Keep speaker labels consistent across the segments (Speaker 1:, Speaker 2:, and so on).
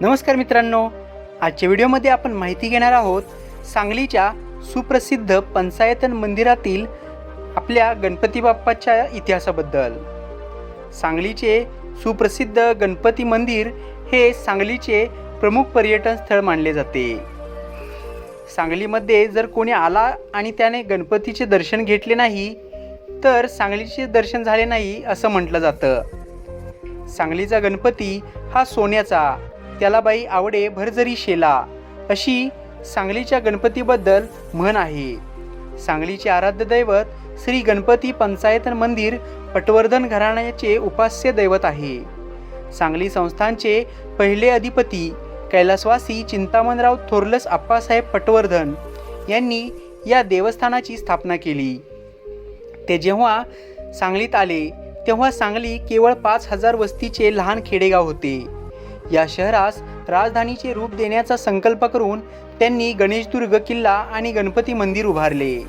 Speaker 1: नमस्कार मित्रांनो, आजच्या व्हिडिओमध्ये आपण माहिती घेणार आहोत सांगलीच्या सुप्रसिद्ध पंचायतन मंदिरातील आपल्या गणपती बाप्पाच्या इतिहासाबद्दल। सांगलीचे सुप्रसिद्ध गणपती मंदिर हे सांगलीचे प्रमुख पर्यटन स्थळ मानले जाते। सांगलीमध्ये जर कोणी आला आणि त्याने गणपतीचे दर्शन घेतले नाही तर सांगलीचे दर्शन झाले नाही असं म्हटलं जातं। सांगलीचा गणपती हा सोन्याचा, त्याला बाई आवडे भरजरी शेला, अशी सांगलीच्या गणपतीबद्दल म्हण आहे। सांगलीचे आराध्य दैवत श्री गणपती पंचायतन मंदिर पटवर्धन घराण्याचे उपास्य दैवत आहे। सांगली संस्थानचे पहिले अधिपती कैलासवासी चिंतामणराव थोरलस आप्पासाहेब पटवर्धन यांनी या देवस्थानाची स्थापना केली। ते जेव्हा सांगलीत आले तेव्हा सांगली केवळ 5,000 वस्तीचे लहान खेडेगाव होते। या शहरास राजधानीचे रूप देण्याचा संकल्प करून त्यांनी गणेशदुर्ग किल्ला आणि गणपती मंदिर उभारले।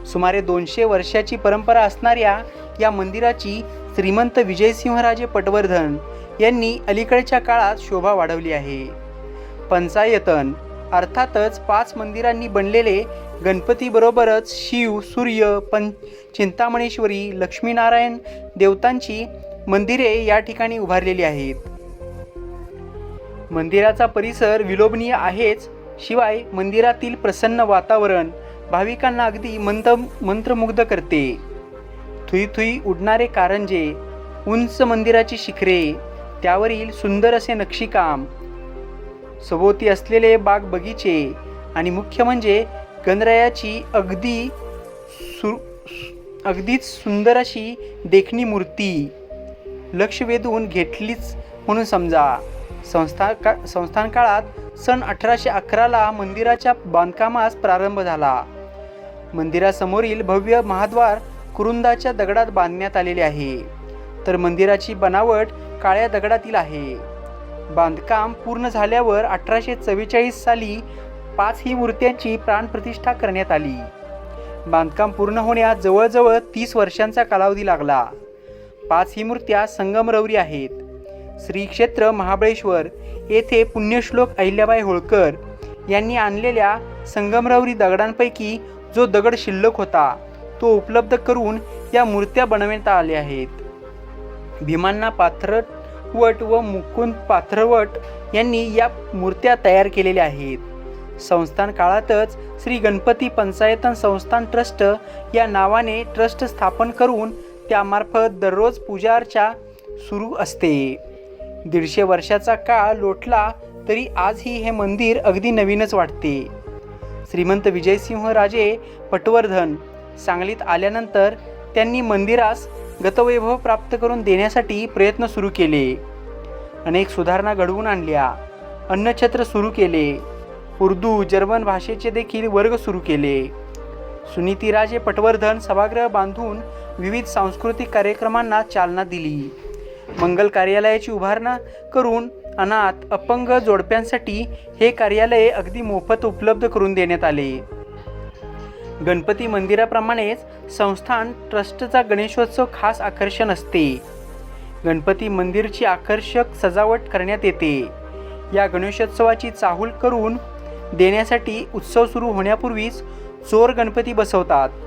Speaker 1: सुमारे 200 वर्षाची परंपरा असणाऱ्या या मंदिराची श्रीमंत विजयसिंहराजे पटवर्धन यांनी अलीकडच्या काळात शोभा वाढवली आहे। पंचायतन अर्थातच 5 मंदिरांनी बनलेले गणपतीबरोबरच शिव, सूर्य, चिंतामणेश्वरी, लक्ष्मीनारायण देवतांची मंदिरे या ठिकाणी उभारलेली आहेत। मंदिराचा परिसर विलोभनीय आहेच, शिवाय मंदिरातील प्रसन्न वातावरण भाविकांना अगदी मंत्रमुग्ध करते। थुई थुई उडणारे कारंजे, उंच मंदिराची शिखरे, त्यावरील सुंदर असे नक्षीकाम, सभोवती असलेले बाग बगीचे आणि मुख्य म्हणजे गणरायाची अगदीच सुंदर अशी देखणी मूर्ती लक्ष वेधून घेतलीच म्हणून समजा। संस्थान काळात सन 1811ला मंदिराच्या बांधकामास प्रारंभ झाला। मंदिरासमोरील भव्य महाद्वार कुरुंदाच्या दगडात बांधण्यात आलेले आहे, तर मंदिराची बनावट काळ्या दगडातील आहे। बांधकाम पूर्ण झाल्यावर 1844 साली 5 ही मूर्त्यांची प्राणप्रतिष्ठा करण्यात आली। बांधकाम पूर्ण होण्यास जवळजवळ 30 वर्षांचा कालावधी लागला। 5 ही मूर्त्या संगमरवरी आहेत। श्री क्षेत्र महाबळेश्वर येथे पुण्यश्लोक अहिल्याबाई होळकर यांनी आणलेल्या संगमरवरी दगडांपैकी जो दगड शिल्लक होता तो उपलब्ध करून या मूर्त्या बनवण्यात आल्या आहेत। भीमांना पाथरवट व मुकुंद पाथरवट यांनी या मूर्त्या तयार केलेल्या आहेत। संस्थान काळातच श्री गणपती पंचायतन संस्थान ट्रस्ट या नावाने ट्रस्ट स्थापन करून त्यामार्फत दररोज पूजा अर्चा सुरू असते। 150 वर्षाचा काळ लोटला तरी आजही हे मंदिर अगदी नवीनच वाटते। श्रीमंत विजयसिंहराजे पटवर्धन सांगलीत आल्यानंतर त्यांनी मंदिरास गतवैभव प्राप्त करून देण्यासाठी प्रयत्न सुरू केले। अनेक सुधारणा घडवून आणल्या, अन्नछत्र सुरू केले, उर्दू जर्मन भाषेचे देखील वर्ग सुरू केले। सुनीतीराजे पटवर्धन सभागृह बांधून विविध सांस्कृतिक कार्यक्रमांना चालना दिली। मंगल कार्यालयाची उभारणा करून अनाथ अपंग जोडप्यांसाठी हे कार्यालय अगदी मोफत उपलब्ध करून देण्यात आले। गणपती मंदिराप्रमाणेच संस्थान ट्रस्टचा गणेशोत्सव खास आकर्षण असते। गणपती मंदिरची आकर्षक सजावट करण्यात येते। या गणेशोत्सवाची चाहूल करून देण्यासाठी उत्सव सुरू होण्यापूर्वीच चोर गणपती बसवतात।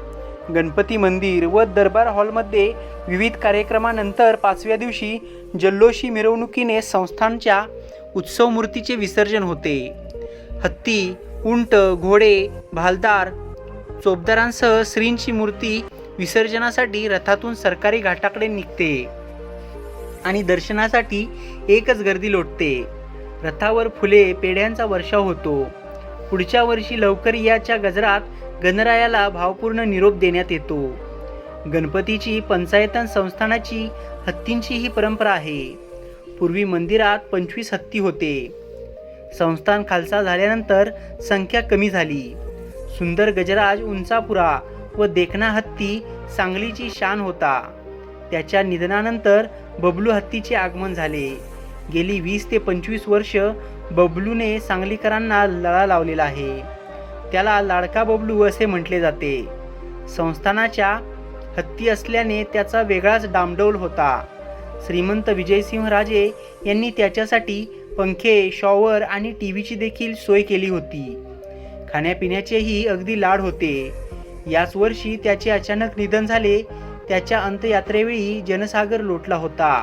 Speaker 1: गणपती मंदिर व दरबार हॉलमध्ये विविध कार्यक्रमानंतर 5व्या दिवशी जल्लोषी मिरवणुकीने संस्थानच्या उत्सव मूर्तीचे विसर्जन होते। हत्ती, उंट, घोडे, भालदार, चोपदारांसह श्रींची मूर्ती विसर्जनासाठी रथातून सरकारी घाटाकडे निघते आणि दर्शनासाठी एकच गर्दी लोटते। रथावर फुले पेढ्यांचा वर्षाव होतो। पुढच्या वर्षी लवकर याच्या गजरात गणरायाला भावपूर्ण निरोप देण्यात येतो। गणपतीची पंचायतन संस्थानाची हत्तींची ही परंपरा आहे। पूर्वी मंदिरात 25 हत्ती होते। संस्थान खालसा झाल्यानंतर संख्या कमी झाली। सुंदर गजराज उंचापुरा व देखणा हत्ती सांगलीची शान होता। त्याच्या निधनानंतर बबलू हत्तीचे आगमन झाले। गेली 20 ते 25 वर्ष बबलूने सांगलीकरांना लळा लावलेला आहे। त्याला लाडका बबलू असे म्हटले जाते। संस्थानाच्या हत्ती असल्याने त्याचा वेगळाच डामडौल होता। श्रीमंत विजयसिंहराजे यांनी त्याच्यासाठी पंखे, शॉवर आणि टीव्हीची देखील सोय केली होती. खाण्यापिण्याचेही अगदी लाड होते. याच वर्षी त्याचे अचानक निधन झाले. त्याच्या अंत्ययात्रेवेळी जनसागर लोटला होता.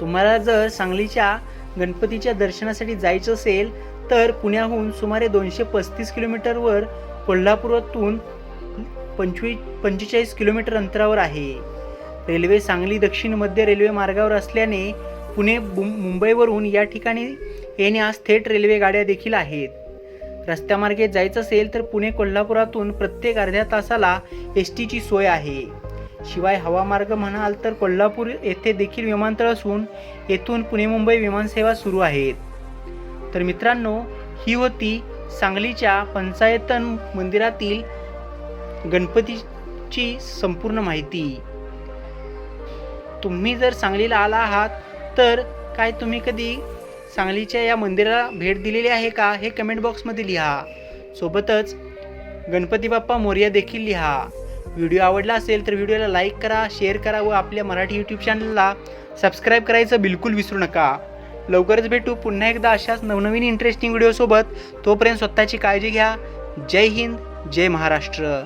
Speaker 1: तुम्हाला जर सांगलीच्या गणपतीच्या दर्शनासाठी जायचं असेल तर पुण्याहून सुमारे 235 किलोमीटरवर, कोल्हापुरातून 45 किलोमीटर अंतरावर आहे. रेल्वे सांगली दक्षिण मध्य रेल्वे मार्गावर असल्याने पुणे मुंबईवरून या ठिकाणी येण्यास थेट रेल्वे गाड्या देखील आहेत. रस्त्यामार्गे जायचं असेल तर पुणे कोल्हापुरातून प्रत्येक अर्ध्या तासाला एसटीची सोय आहे. शिवाय हवामार्ग म्हणाल तर कोल्हापूर येथे देखील विमानतळ असून येथून पुणे मुंबई विमानसेवा सुरू आहेत. तर मित्रांनो, ही होती सांगलीच्या पंचायतन मंदिरातील गणपतीची संपूर्ण माहिती. तुम्ही जर सांगलीला आला आहात तर काय तुम्ही कधी सांगलीच्या या मंदिराला भेट दिलेली आहे का, हे कमेंट बॉक्समध्ये लिहा. सोबतच गणपती बाप्पा मोरया देखील लिहा. व्हिडिओ आवडला असेल तर व्हिडिओला लाईक करा, शेअर करा व आपल्या मराठी यूट्यूब चॅनलला सबस्क्राईब करायचं बिलकुल विसरू नका. लवकरच भेटू पुन्हा एकदा अशाच नवनवीन इंटरेस्टिंग व्हिडिओसोबत. तोपर्यंत स्वतःची काळजी घ्या. जय हिंद, जय महाराष्ट्र.